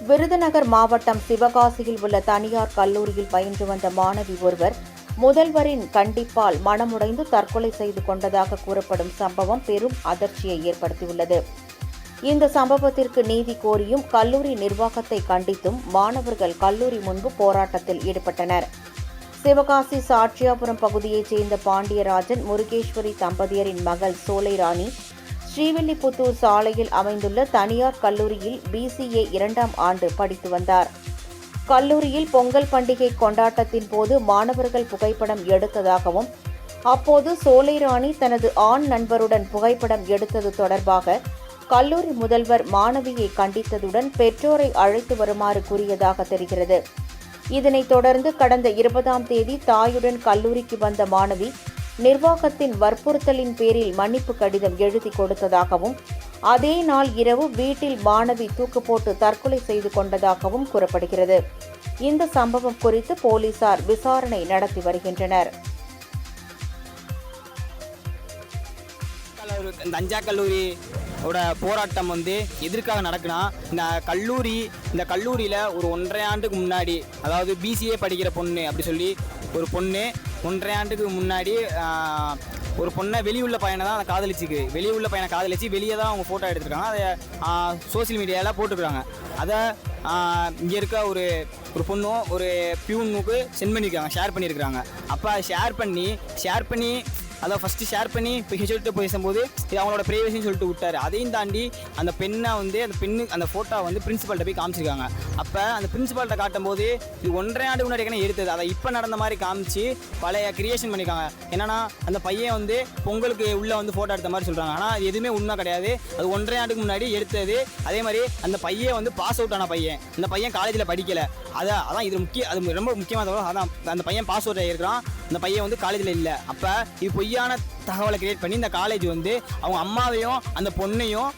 விருதுநகர் மாவட்டம் சிவகாசியில் உள்ள தனியார் கல்லூரியில் பயின்று வந்த மாணவி ஒருவர் முதல்வரின் கண்டிப்பால் மனமுடைந்து தற்கொலை செய்து கொண்டதாக கூறப்படும் சம்பவம் பெரும் அதிர்ச்சியை ஏற்படுத்தியுள்ளது. இந்த சம்பவத்திற்கு நீதி கோரியும் கல்லூரி நிர்வாகத்தை கண்டித்தும் மாணவர்கள் கல்லூரி முன்பு போராட்டத்தில் ஈடுபட்டனர். சிவகாசி சாட்சியாபுரம் பகுதியைச் சேர்ந்த பாண்டியராஜன் முருகேஸ்வரி தம்பதியரின் மகள் சோலைராணி ஸ்ரீவில்லிபுத்தூர் சாலையில் அமைந்துள்ள தனியார் கல்லூரியில் BCA 2ஆம் ஆண்டு படித்து வந்தார். கல்லூரியில் பொங்கல் பண்டிகை கொண்டாட்டத்தின் போது மாணவர்கள் புகைப்படம் எடுத்ததாகவும் அப்போது சோலைராணி தனது ஆண் நண்பருடன் புகைப்படம் எடுத்தது தொடர்பாக கல்லூரி முதல்வர் மாணவியை கண்டித்ததுடன் பெற்றோரை அழைத்து வருமாறு கூறியதாக தெரிகிறது. இதனைத் தொடர்ந்து கடந்த 20ஆம் தேதி தாயுடன் கல்லூரிக்கு வந்த மாணவி நிர்வாகத்தின் வற்புறுத்தலின் பேரில் மன்னிப்பு கடிதம் எழுதி கொடுத்ததாகவும் அதே நாள் இரவு வீட்டில் மாணவி தூக்கு போட்டு தற்கொலை செய்து கொண்டதாகவும் கூறப்படுகிறது. இந்த சம்பவம் குறித்து போலீசார் விசாரணை நடத்தி வருகின்றனர். தஞ்சா கல்லூரியோட போராட்டம் எதற்காக நடக்குன்னா, இந்த கல்லூரியில் ஒரு 1.5 ஆண்டுக்கு முன்னாடி, அதாவது BCA படிக்கிற பொண்ணு அப்படி சொல்லி ஒரு பொண்ணு 1.5 ஆண்டுக்கு முன்னாடி ஒரு பொண்ணை வெளியுள்ள பையனை தான் காதலிச்சுக்கு. வெளியுள்ள பையனை காதலிச்சு வெளியே தான் அவங்க ஃபோட்டோ எடுத்துருக்காங்க. அதை சோசியல் மீடியாவில் போட்டுக்கிறாங்க. அதை இங்கே இருக்க ஒரு பொண்ணும் ஒரு பியூனுக்கு சென்ட் பண்ணியிருக்காங்க, ஷேர் பண்ணியிருக்கிறாங்க. அப்போ ஷேர் பண்ணி அதை ஃபஸ்ட்டு ஷேர் பண்ணி இப்போ சொல்லிட்டு பேசும்போது இது அவங்களோட ப்ரைவசின்னு சொல்லிட்டு விட்டார். அதையும் தாண்டி அந்த பெண்ணை அந்த ஃபோட்டோ பிரின்சிபால்கிட்ட போய் காமிச்சிருக்காங்க. அப்போ அந்த பிரின்சிபால்கிட்ட காட்டும்போது இது 1.5 ஆண்டுக்கு முன்னாடி எடுத்தது, அதை இப்போ நடந்த மாதிரி காமிச்சு பழைய கிரியேஷன் பண்ணியிருக்காங்க. என்னன்னா அந்த பையன் பொங்கலுக்கு உள்ளே ஃபோட்டோ எடுத்த மாதிரி சொல்கிறாங்க. ஆனால் அது எதுவுமே உண்மை கிடையாது. அது 1.5 ஆண்டுக்கு முன்னாடி எடுத்தது. அதே மாதிரி அந்த பையன் பாஸ் அவுட் ஆன பையன், அந்த பையன் காலேஜில் படிக்கலை. அதான் இது அது ரொம்ப முக்கியமான. அதான் அந்த பையன் பாஸ் அவுட் ஆகியிருக்கிறான், அந்த பையன் காலேஜில் இல்லை. அப்போ இது பொய்யான தகவலை கிரியேட் பண்ணி இந்த காலேஜ் அவங்க அம்மாவையும் அந்த பொண்ணையும்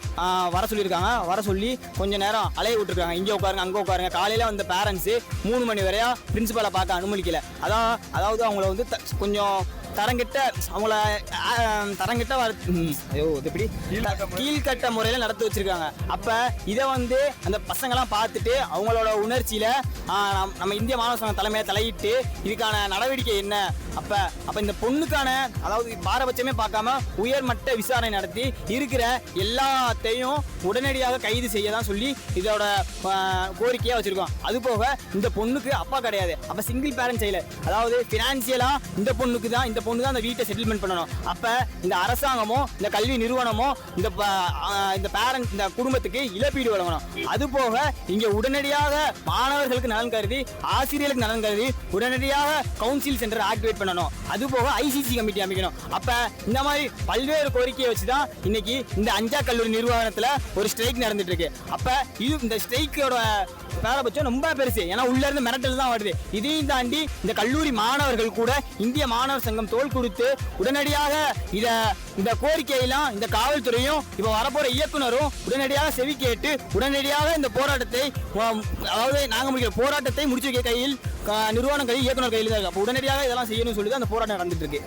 வர சொல்லியிருக்காங்க. வர சொல்லி கொஞ்சம் நேரம் அலைய விட்டுருக்காங்க. இங்கே உட்காருங்க, அங்கே உட்காருங்க. காலையில் வந்த பேரண்ட்ஸு 3 மணி வரையா பிரின்சிபலை பார்க்க அனுமதிக்கலை. அதாவது அவங்கள கொஞ்சம் தரங்கிட்ட எப்படி கீழ்கட்ட முறையில் நடத்தி வச்சிருக்காங்க. அப்போ இதை அந்த பசங்களாம் பார்த்துட்டு அவங்களோட உணர்ச்சியில் நம்ம இந்திய மாணவர் சங்கம் தலைமையை தலையிட்டு இதுக்கான நடவடிக்கை என்ன, அப்போ இந்த பொண்ணுக்கான அதாவது பாரபட்சமே பார்க்காம உயர்மட்ட விசாரணை நடத்தி இருக்கிற எல்லாத்தையும் உடனடியாக கைது செய்ய தான் சொல்லி இதோட கோரிக்கையாக வச்சுருக்கோம். அதுபோக இந்த பொண்ணுக்கு அப்பா கிடையாது. அப்போ சிங்கிள் பேரண்ட் சைல்டு, அதாவது ஃபினான்சியலாக இந்த பொண்ணு தான் அந்த வீட்டை செட்டில்மெண்ட் பண்ணணும். அப்போ இந்த அரசாங்கமோ இந்த கல்வி நிறுவனமோ இந்த பேரண்ட் இந்த குடும்பத்துக்கு இழப்பீடு வழங்கணும். அதுபோக இங்கே உடனடியாக மாணவர்களுக்கு நலன் கருதி ஆசிரியர்களுக்கு நலன் கருதி உடனடியாக கவுன்சில் சென்டர் ஆக்டிவேட் பண்ணணும். அதுபோக ICC கமிட்டி அமைக்கணும். அப்போ இந்த மாதிரி பல்வேறு கோரிக்கையை வச்சு தான் இன்னைக்கு இந்த அஞ்சா கல்லூரி நிர்வாகத்தில் ஒரு ஸ்ட்ரைக் நடந்துட்டு இருக்கு. அப்போ இந்த ஸ்ட்ரைக்கோட பாரபட்சம் ரொம்ப பெருசு. ஏன்னா உள்ள இருந்து மிரட்டல் தான் வருது. இதையும் தாண்டி இந்த கல்லூரி மாணவர்கள் கூட இந்திய மாணவர் சங்கம் தோள் கொடுத்து உடனடியாக இந்த கோரிக்கையெல்லாம் இந்த காவல்துறையும் இப்போ வரப்போற இயக்குனரும் உடனடியாக செவி கேட்டு உடனடியாக இந்த போராட்டத்தை, அதாவது நாங்கள் முடிக்கிற போராட்டத்தை முடிச்சு வைக்க கையில் நிறுவனம் கையில் இயக்குனர் கையில் தான் இருக்கு. அப்போ உடனடியாக இதெல்லாம் செய்யணும்னு சொல்லி தான் அந்த போராட்டம் நடந்துட்டு இருக்கு.